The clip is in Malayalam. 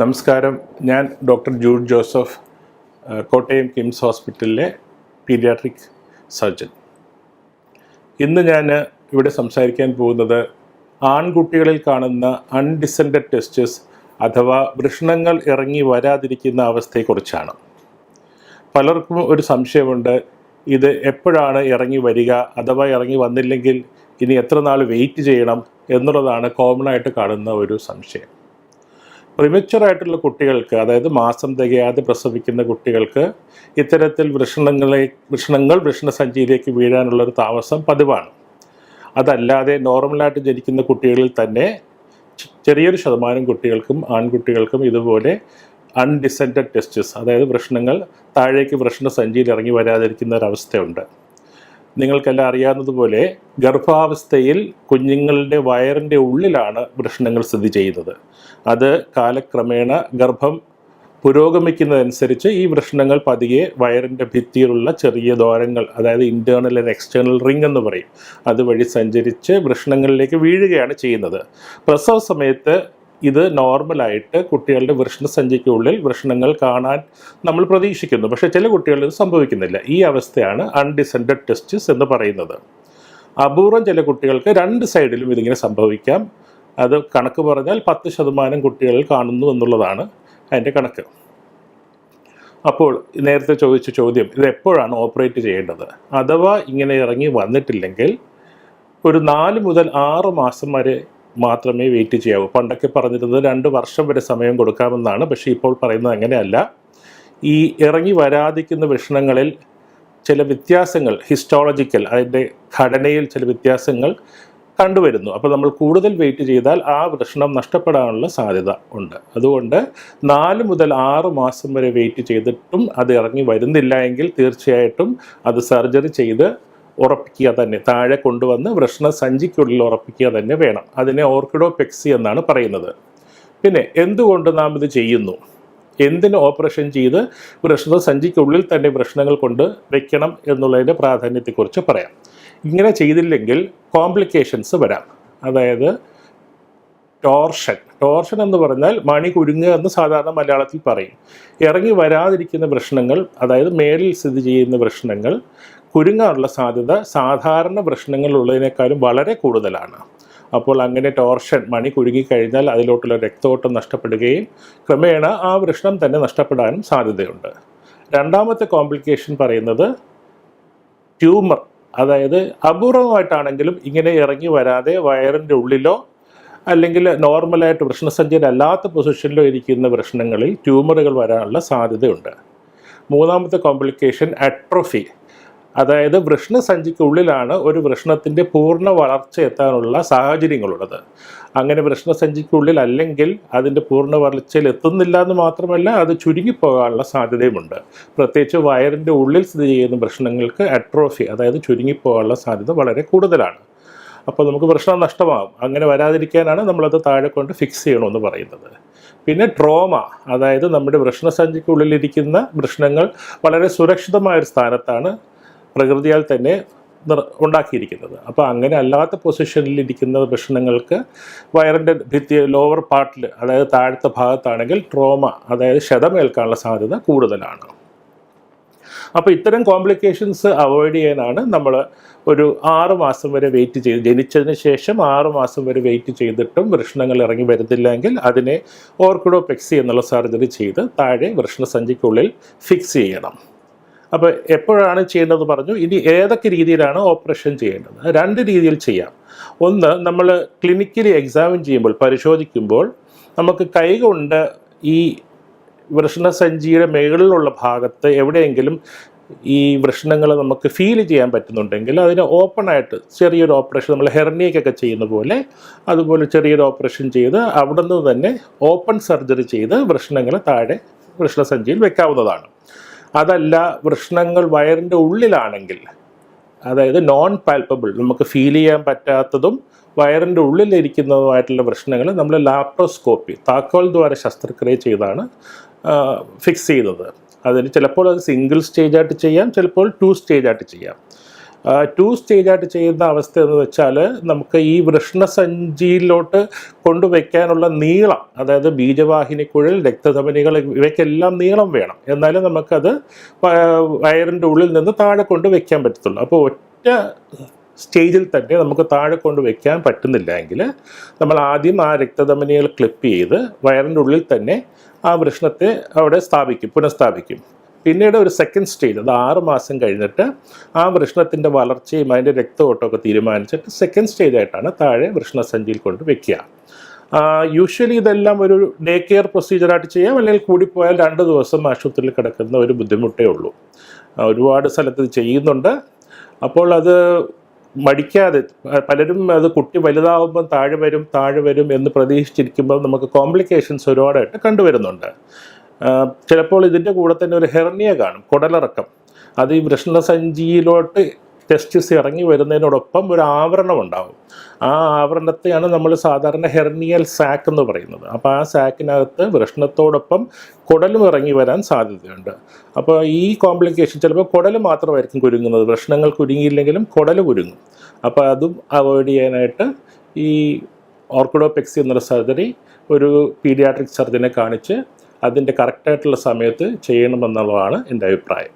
നമസ്കാരം. ഞാൻ doctor Jude Joseph, Kottayam KIMS ഹോസ്പിറ്റലിലെ പീഡിയാട്രിക് സർജൻ. ഇന്ന് ഞാൻ ഇവിടെ സംസാരിക്കാൻ പോകുന്നത് ആൺകുട്ടികളിൽ കാണുന്ന അൺഡിസെൻഡഡ് ടെസ്റ്റസ് അഥവാ വൃഷണങ്ങൾ ഇറങ്ങി വരാതിരിക്കുന്ന അവസ്ഥയെക്കുറിച്ചാണ്. പലർക്കും ഒരു സംശയമുണ്ട്, ഇത് എപ്പോഴാണ് ഇറങ്ങി വരിക, അഥവാ ഇറങ്ങി വന്നില്ലെങ്കിൽ ഇനി എത്ര നാൾ വെയിറ്റ് ചെയ്യണം എന്നുള്ളതാണ് കോമണായിട്ട് കാണുന്ന ഒരു സംശയം. പ്രിമച്വറായിട്ടുള്ള കുട്ടികൾക്ക്, അതായത് മാസം തികയാതെ പ്രസവിക്കുന്ന കുട്ടികൾക്ക് ഇത്തരത്തിൽ വൃഷണങ്ങൾ വൃഷണസഞ്ചിയിലേക്ക് വീഴാനുള്ളൊരു താമസം പതിവാണ്. അതല്ലാതെ നോർമലായിട്ട് ജനിക്കുന്ന കുട്ടികളിൽ തന്നെ ചെറിയൊരു ശതമാനം കുട്ടികൾക്കും ആൺകുട്ടികൾക്കും ഇതുപോലെ അൺഡിസെൻഡഡ് ടെസ്റ്റസ്, അതായത് വൃഷണങ്ങൾ താഴേക്ക് വൃഷണസഞ്ചിയിൽ ഇറങ്ങി വരാതിരിക്കുന്ന ഒരവസ്ഥയുണ്ട്. നിങ്ങൾക്കെല്ലാം അറിയാവുന്നതുപോലെ ഗർഭാവസ്ഥയിൽ കുഞ്ഞുങ്ങളുടെ വയറിൻ്റെ ഉള്ളിലാണ് വൃഷണങ്ങൾ സ്ഥിതി ചെയ്യുന്നത്. അത് കാലക്രമേണ ഗർഭം പുരോഗമിക്കുന്നതനുസരിച്ച് ഈ വൃഷണങ്ങൾ പതിയെ വയറിൻ്റെ ഭിത്തിയിലുള്ള ചെറിയ ദ്വാരങ്ങൾ, അതായത് ഇൻറ്റേർണൽ ആൻഡ് എക്സ്റ്റേണൽ റിംഗ് എന്ന് പറയും, അതുവഴി സഞ്ചരിച്ച് വൃഷണങ്ങളിലേക്ക് വീഴുകയാണ് ചെയ്യുന്നത്. പ്രസവ സമയത്ത് ഇത് നോർമലായിട്ട് കുട്ടികളുടെ വൃഷണസഞ്ചിക്കുള്ളിൽ വൃഷണങ്ങൾ കാണാൻ നമ്മൾ പ്രതീക്ഷിക്കുന്നു. പക്ഷേ ചില കുട്ടികളിൽ ഇത് സംഭവിക്കുന്നില്ല. ഈ അവസ്ഥയാണ് അൺഡിസെൻഡഡ് ടെസ്റ്റസ് എന്ന് പറയുന്നത്. അപൂർവം ചില കുട്ടികൾക്ക് രണ്ട് സൈഡിലും ഇതിങ്ങനെ സംഭവിക്കാം. അത് കണക്ക് പറഞ്ഞാൽ 10% കുട്ടികളിൽ കാണുന്നു എന്നുള്ളതാണ് അതിൻ്റെ കണക്ക്. അപ്പോൾ നേരത്തെ ചോദിച്ച ചോദ്യം, ഇത് എപ്പോഴാണ് ഓപ്പറേറ്റ് ചെയ്യേണ്ടത്? അഥവാ ഇങ്ങനെ ഇറങ്ങി വന്നിട്ടില്ലെങ്കിൽ ഒരു 4 മുതൽ 6 മാസം വരെ മാത്രമേ വെയിറ്റ് ചെയ്യാവൂ. പണ്ടൊക്കെ പറഞ്ഞിരുന്നത് 2 വർഷം വരെ സമയം കൊടുക്കാമെന്നാണ്. പക്ഷേ ഇപ്പോൾ പറയുന്നത് അങ്ങനെയല്ല. ഈ ഇറങ്ങി വരാതിരിക്കുന്ന വൃഷണങ്ങളിൽ ചില വ്യത്യാസങ്ങൾ, ഹിസ്റ്റോളജിക്കൽ, അതിൻ്റെ ഘടനയിൽ ചില വ്യത്യാസങ്ങൾ കണ്ടുവരുന്നു. അപ്പോൾ നമ്മൾ കൂടുതൽ വെയിറ്റ് ചെയ്താൽ ആ വൃഷണം നഷ്ടപ്പെടാനുള്ള സാധ്യത ഉണ്ട്. അതുകൊണ്ട് 4 മുതൽ 6 മാസം വരെ വെയിറ്റ് ചെയ്തിട്ടും അത് ഇറങ്ങി വരുന്നില്ല എങ്കിൽ തീർച്ചയായിട്ടും അത് സർജറി ചെയ്ത് ഉറപ്പിക്കുക തന്നെ, താഴെ കൊണ്ടുവന്ന് വൃഷണസഞ്ചിക്കുള്ളിൽ ഉറപ്പിക്കുക തന്നെ വേണം. അതിനെ ഓർക്കിഡോപെക്സി എന്നാണ് പറയുന്നത്. പിന്നെ എന്തുകൊണ്ട് നാം ഇത് ചെയ്യുന്നു? എന്തിന് ഓപ്പറേഷൻ ചെയ്ത് വൃഷണസഞ്ചിക്കുള്ളിൽ തന്നെ വൃഷണങ്ങൾ കൊണ്ട് വയ്ക്കണം എന്നുള്ളതിൻ്റെ പ്രാധാന്യത്തെക്കുറിച്ച് പറയാം. ഇങ്ങനെ ചെയ്തില്ലെങ്കിൽ കോംപ്ലിക്കേഷൻസ് വരാം. അതായത് ടോർഷൻ എന്ന് പറഞ്ഞാൽ മണി കുരുങ്ങുക എന്ന് സാധാരണ മലയാളത്തിൽ പറയും. ഇറങ്ങി വരാതിരിക്കുന്ന വൃഷണങ്ങൾ, അതായത് മേലിൽ സ്ഥിതി ചെയ്യുന്ന വൃഷണങ്ങൾ കുരുങ്ങാനുള്ള സാധ്യത സാധാരണ വൃഷണങ്ങളുള്ളതിനേക്കാളും വളരെ കൂടുതലാണ്. അപ്പോൾ അങ്ങനെ ടോർഷൻ, മണി കുരുങ്ങിക്കഴിഞ്ഞാൽ അതിലോട്ടുള്ള രക്തോട്ടം നഷ്ടപ്പെടുകയും ക്രമേണ ആ വൃഷണം തന്നെ നഷ്ടപ്പെടാനും സാധ്യതയുണ്ട്. രണ്ടാമത്തെ കോംപ്ലിക്കേഷൻ പറയുന്നത് ട്യൂമർ. അതായത് അപൂർവമായിട്ടാണെങ്കിലും ഇങ്ങനെ ഇറങ്ങി വരാതെ വയറിൻ്റെ ഉള്ളിലോ അല്ലെങ്കിൽ നോർമലായിട്ട് വൃഷണസഞ്ചിയിലല്ലാത്ത പൊസിഷനിലോ ഇരിക്കുന്ന വൃഷണങ്ങളിൽ ട്യൂമറുകൾ വരാനുള്ള സാധ്യതയുണ്ട്. മൂന്നാമത്തെ കോംപ്ലിക്കേഷൻ അട്രോഫി. അതായത് വൃഷണസഞ്ചിക്കുള്ളിലാണ് ഒരു വൃഷണത്തിൻ്റെ പൂർണ്ണ വളർച്ച എത്താനുള്ള സാഹചര്യങ്ങളുള്ളത്. അങ്ങനെ വൃഷണസഞ്ചിക്കുള്ളിൽ അല്ലെങ്കിൽ അതിൻ്റെ പൂർണ്ണ വളർച്ചയിൽ എത്തുന്നില്ല എന്ന് മാത്രമല്ല, അത് ചുരുങ്ങിപ്പോകാനുള്ള സാധ്യതയുമുണ്ട്. പ്രത്യേകിച്ച് വയറിൻ്റെ ഉള്ളിൽ സ്ഥിതി ചെയ്യുന്ന വൃഷണങ്ങൾക്ക് അട്രോഫി, അതായത് ചുരുങ്ങിപ്പോകാനുള്ള സാധ്യത വളരെ കൂടുതലാണ്. അപ്പോൾ നമുക്ക് വൃഷണം നഷ്ടമാകും. അങ്ങനെ വരാതിരിക്കാനാണ് നമ്മളത് താഴെ കൊണ്ട് ഫിക്സ് ചെയ്യണമെന്ന് പറയുന്നത്. പിന്നെ ട്രോമ, അതായത് നമ്മുടെ വൃഷണസഞ്ചിക്കുള്ളിലിരിക്കുന്ന വൃഷണങ്ങൾ വളരെ സുരക്ഷിതമായൊരു സ്ഥാനത്താണ് പ്രകൃതിയാൽ തന്നെ ഉണ്ടാക്കിയിരിക്കുന്നത്. അപ്പോൾ അങ്ങനെ അല്ലാത്ത പൊസിഷനിലിരിക്കുന്ന വൃഷണങ്ങൾക്ക് വയറിൻ്റെ ഭിത്തി ലോവർ പാർട്ടിൽ, അതായത് താഴത്തെ ഭാഗത്താണെങ്കിൽ ട്രോമ, അതായത് ക്ഷതമേൽക്കാനുള്ള സാധ്യത കൂടുതലാണ്. അപ്പോൾ ഇത്തരം കോംപ്ലിക്കേഷൻസ് അവോയ്ഡ് ചെയ്യാനാണ് നമ്മൾ ഒരു 6 മാസം വരെ വെയിറ്റ് ചെയ്ത്, ജനിച്ചതിന് ശേഷം 6 മാസം വരെ വെയിറ്റ് ചെയ്തിട്ടും വൃഷണങ്ങൾ ഇറങ്ങി വരുന്നില്ലെങ്കിൽ അതിനെ ഓർക്കിഡോപെക്സി എന്നുള്ള സർജറി ചെയ്ത് താഴെ വൃഷണസഞ്ചിക്കുള്ളിൽ ഫിക്സ് ചെയ്യണം. അപ്പോൾ എപ്പോഴാണ് ചെയ്യേണ്ടതെന്ന് പറഞ്ഞു. ഇനി ഏതൊക്കെ രീതിയിലാണ് ഓപ്പറേഷൻ ചെയ്യേണ്ടത്? 2 രീതിയിൽ ചെയ്യാം. ഒന്ന്, നമ്മൾ ക്ലിനിക്കലി എക്സാമിൻ ചെയ്യുമ്പോൾ, പരിശോധിക്കുമ്പോൾ നമുക്ക് കൈകൊണ്ട് ഈ വൃഷണസഞ്ചിയുടെ മുകളിലുള്ള ഭാഗത്ത് എവിടെയെങ്കിലും ഈ വൃഷണങ്ങൾ നമുക്ക് ഫീൽ ചെയ്യാൻ പറ്റുന്നുണ്ടെങ്കിൽ അതിന് ഓപ്പണായിട്ട് ചെറിയൊരു ഓപ്പറേഷൻ, നമ്മൾ ഹെർണിയക്കൊക്കെ ചെയ്യുന്ന പോലെ അതുപോലെ ചെറിയൊരു ഓപ്പറേഷൻ ചെയ്ത് അവിടെ നിന്ന് തന്നെ ഓപ്പൺ സർജറി ചെയ്ത് വൃഷണങ്ങൾ താഴെ വൃഷണസഞ്ചിയിൽ വെക്കാവുന്നതാണ്. അതല്ല, വൃഷണങ്ങൾ വയറിൻ്റെ ഉള്ളിലാണെങ്കിൽ, അതായത് നോൺ പാൽപ്പബിൾ, നമുക്ക് ഫീൽ ചെയ്യാൻ പറ്റാത്തതും വയറിൻ്റെ ഉള്ളിലിരിക്കുന്നതുമായിട്ടുള്ള വൃഷണങ്ങൾ നമ്മൾ ലാപ്രോസ്കോപ്പി, താക്കോൽ ദ്വാര ശസ്ത്രക്രിയ ചെയ്താണ് ഫിക്സ് ചെയ്യുന്നത്. അതിന് ചിലപ്പോൾ അത് സിംഗിൾ സ്റ്റേജായിട്ട് ചെയ്യാം, ചിലപ്പോൾ 2 സ്റ്റേജായിട്ട് ചെയ്യാം. 2 സ്റ്റേജായിട്ട് ചെയ്യുന്ന അവസ്ഥ എന്ന് വെച്ചാൽ നമുക്ക് ഈ വൃഷ്ണസഞ്ചിയിലോട്ട് കൊണ്ടുവയ്ക്കാനുള്ള നീളം, അതായത് ബീജവാഹിനിക്കുഴൽ, രക്തധമനികൾ, ഇവയ്ക്കെല്ലാം നീളം വേണം. എന്നാലും നമുക്കത് വയറിൻ്റെ ഉള്ളിൽ നിന്ന് താഴെ കൊണ്ട് വയ്ക്കാൻ പറ്റത്തുള്ളൂ. അപ്പോൾ ഒറ്റ സ്റ്റേജിൽ തന്നെ നമുക്ക് താഴെ കൊണ്ട് വയ്ക്കാൻ പറ്റുന്നില്ല എങ്കിൽ നമ്മൾ ആദ്യം ആ രക്തധമനികൾ ക്ലിപ്പ് ചെയ്ത് വയറിൻ്റെ ഉള്ളിൽ തന്നെ ആ വൃഷ്ണത്തെ അവിടെ പുനഃസ്ഥാപിക്കും. പിന്നീട് ഒരു സെക്കൻഡ് സ്റ്റേജ്, അത് 6 മാസം കഴിഞ്ഞിട്ട് ആ വൃഷ്ണത്തിൻ്റെ വളർച്ചയും അതിൻ്റെ രക്തഓട്ടമൊക്കെ തീരുമാനിച്ചിട്ട് സെക്കൻഡ് സ്റ്റേജായിട്ടാണ് താഴെ വൃഷ്ണസഞ്ചിയിൽ കൊണ്ട് വെക്കുക. യൂഷ്വലി ഇതെല്ലാം ഒരു ഡേ കെയർ പ്രൊസീജിയറായിട്ട് ചെയ്യാം, അല്ലെങ്കിൽ കൂടിപ്പോയാൽ 2 ദിവസം ആശുപത്രിയിൽ കിടക്കുന്ന ഒരു ബുദ്ധിമുട്ടേ ഉള്ളൂ. ഒരുപാട് സ്ഥലത്ത് ഇത് ചെയ്യുന്നുണ്ട്. അപ്പോൾ അത് മടിക്കാതെ, പലരും അത് കുട്ടി വലുതാവുമ്പം താഴെ വരും എന്ന് പ്രതീക്ഷിച്ചിരിക്കുമ്പോൾ നമുക്ക് കോംപ്ലിക്കേഷൻസ് ഒരുപാടായിട്ട് കണ്ടുവരുന്നുണ്ട്. ചിലപ്പോൾ ഇതിൻ്റെ കൂടെ തന്നെ ഒരു ഹെർണിയ കാണും, കുടലിറക്കം. അത് ഈ വൃഷ്ണസഞ്ചിയിലോട്ട് ടെസ്റ്റിസ് ഇറങ്ങി വരുന്നതിനോടൊപ്പം ഒരു ആവരണം ഉണ്ടാകും. ആ ആവരണത്തെയാണ് നമ്മൾ സാധാരണ ഹെർണിയൽ സാക്ക് എന്ന് പറയുന്നത്. അപ്പോൾ ആ സാക്കിനകത്ത് വൃഷ്ണത്തോടൊപ്പം കുടലും ഇറങ്ങി വരാൻ സാധ്യതയുണ്ട്. അപ്പോൾ ഈ കോംപ്ലിക്കേഷൻ ചിലപ്പോൾ കുടൽ മാത്രമായിരിക്കും കുരുങ്ങുന്നത്, വൃഷ്ണങ്ങൾ കുരുങ്ങിയില്ലെങ്കിലും കുടൽ കുരുങ്ങും. അപ്പോൾ അതും അവോയ്ഡ് ചെയ്യാനായിട്ട് ഈ ഓർക്കിഡോപെക്സി എന്നൊരു സർജറി ഒരു പീഡിയാട്രിക് സർജനെ കാണിച്ച് അതിൻ്റെ കറക്റ്റായിട്ടുള്ള സമയത്ത് ചെയ്യണമെന്നുള്ളതാണ് എൻ്റെ അഭിപ്രായം.